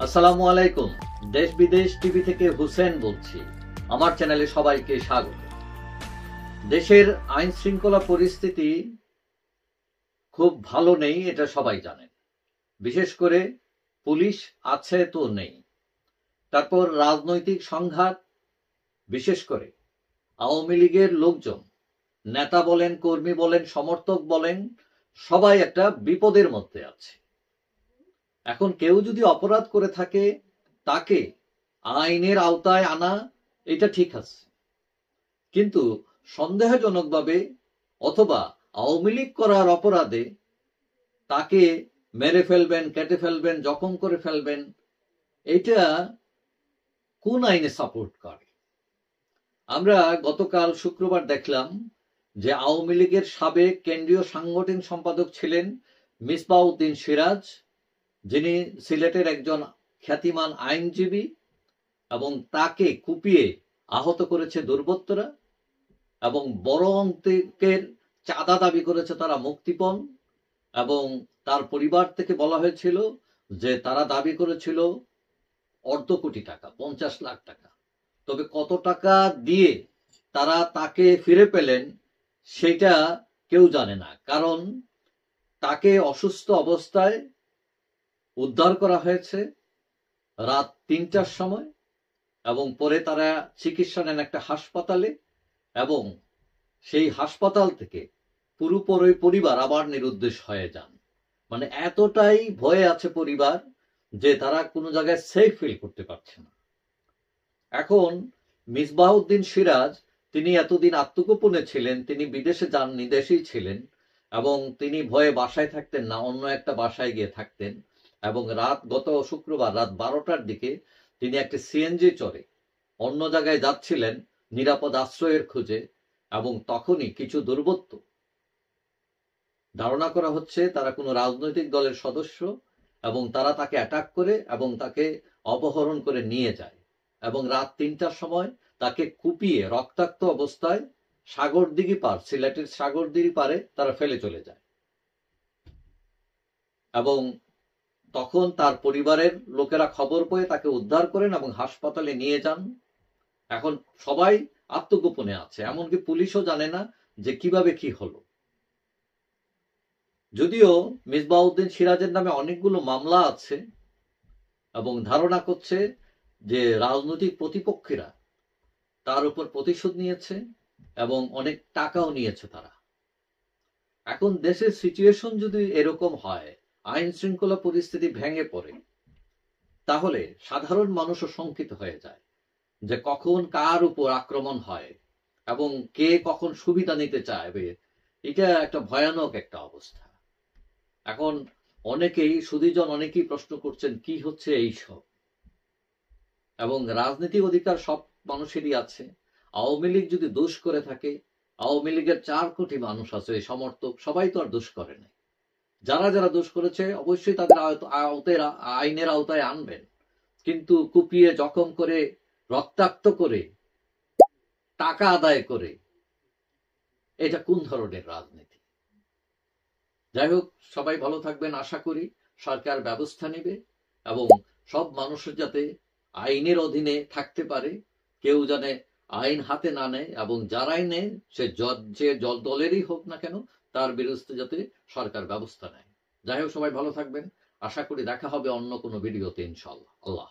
আসসালামু আলাইকুম। দেশ বিদেশ টিভি থেকে হুসেন বলছি। আমার চ্যানেলে সবাইকে স্বাগত। দেশের আইন শৃঙ্খলা পরিস্থিতি খুব ভালো নেই, এটা সবাই জানেন। বিশেষ করে পুলিশ আছে তো নেই। তারপর রাজনৈতিক সংঘাত, বিশেষ করে আওয়ামী লীগের লোকজন, নেতা বলেন, কর্মী বলেন, সমর্থক বলেন, সবাই একটা বিপদের মধ্যে আছে। এখন কেউ যদি অপরাধ করে থাকে তাকে আইনের আওতায় আনা, এটা ঠিক আছে, কিন্তু সন্দেহজনকভাবে অথবা আওয়ামী লীগ করার অপরাধে তাকে মেরে ফেলবেন, কেটে ফেলবেন, জখম করে ফেলবেন, এটা কোন আইনে সাপোর্ট করে? আমরা গতকাল শুক্রবার দেখলাম যে আওয়ামী লীগের সাবেক কেন্দ্রীয় সাংগঠনিক সম্পাদক ছিলেন মিসবাউদ্দিন সিরাজ, যিনি সিলেটের একজন খ্যাতিমান আইনজীবী, এবং তাকে কুপিয়ে আহত করেছে দুর্বৃত্তরা এবং বড় অঙ্কের চাঁদা দাবি করেছে তারা মুক্তিপণ। এবং তার পরিবার থেকে বলা হয়েছিল যে তারা দাবি করেছিল অর্ধ কোটি টাকা, 50 লাখ টাকা। তবে কত টাকা দিয়ে তারা তাকে ফিরে পেলেন সেটা কেউ জানে না, কারণ তাকে অসুস্থ অবস্থায় উদ্ধার করা হয়েছে রাত 3টার সময়, এবং পরে তারা চিকিৎসা নেন একটা হাসপাতালে, এবং সেই হাসপাতাল থেকে পুরোপুরি পরিবার আবার নিরুদ্দেশ হয়ে যান। মানে এতটাই ভয়ে আছে পরিবার যে তারা কোনো জায়গায় সেফ ফিল করতে পারছে না। এখন মিসবাহউদ্দিন সিরাজ, তিনি এতদিন আত্মগোপনে ছিলেন, তিনি বিদেশে যাননি, দেশেই ছিলেন, এবং তিনি ভয়ে বাসায় থাকতেন না, অন্য একটা বাসায় গিয়ে থাকতেন। এবং গত শুক্রবার রাত 12টার দিকে তিনি একটা সিএনজি চড়ে অন্য জায়গায় যাচ্ছিলেন নিরাপদ আশ্রয়ের খোঁজে, এবং তখনই কিছু দুর্বৃত্ত, ধারণা করা হচ্ছে তারা কোনো রাজনৈতিক দলের সদস্য, এবং তারা তাকে অ্যাটাক করে এবং তাকে অপহরণ করে নিয়ে যায়, এবং রাত 3টার সময় তাকে কুপিয়ে রক্তাক্ত অবস্থায় সাগরদিঘি পার, সিলেটের সাগরদিঘি পারে তারা ফেলে চলে যায়। এবং তখন তার পরিবারের লোকেরা খবর পেয়ে তাকে উদ্ধার করেন এবং হাসপাতালে নিয়ে যান। এখন সবাই আত্মগোপনে আছে, এমনকি পুলিশও জানে না যে কিভাবে কি হলো। যদিও মিসবাহউদ্দিন সিরাজের নামে অনেকগুলো মামলা আছে, এবং ধারণা করছে যে রাজনৈতিক প্রতিপক্ষীরা তার উপর প্রতিশোধ নিয়েছে এবং অনেক টাকাও নিয়েছে তারা। এখন দেশের সিচুয়েশন যদি এরকম হয়, আইন শৃঙ্খলা পরিস্থিতি ভেঙে পড়ে, তাহলে সাধারণ মানুষও শঙ্কিত হয়ে যায় যে কখন কার উপর আক্রমণ হয় এবং কে কখন সুবিধা নিতে চাইবে। এটা একটা ভয়ানক একটা অবস্থা। এখন অনেকেই প্রশ্ন করছেন কি হচ্ছে এইসব। এবং রাজনৈতিক অধিকার সব মানুষেরই আছে। আওয়ামী লীগ যদি দোষ করে থাকে, আওয়ামী লীগের 4 কোটি মানুষ আছে সমর্থক, সবাই তো আর দোষ করে নাই। যারা যারা দোষ করেছে অবশ্যই তাদের আইনের আওতায় আনবেন, কিন্তু কুপিয়ে জখম করে, রক্তাক্ত করে, টাকা আদায় করে, এটা কোন ধরনের রাজনীতি? যাই হোক, সবাই ভালো থাকবেন। আশা করি সরকার ব্যবস্থা নেবে এবং সব মানুষের যাতে আইনের অধীনে থাকতে পারে, কেউ যেন আইন হাতে না নেয়, এবং যারাই নেয় সে যে দলেরই হোক না কেন তার বিরুদ্ধে যাতে সরকার ব্যবস্থা নেয়। যাই হোক, সবাই ভালো থাকবেন। আশা করি দেখা হবে অন্য কোনো ভিডিওতে, ইনশাআল্লাহ। আল্লাহ।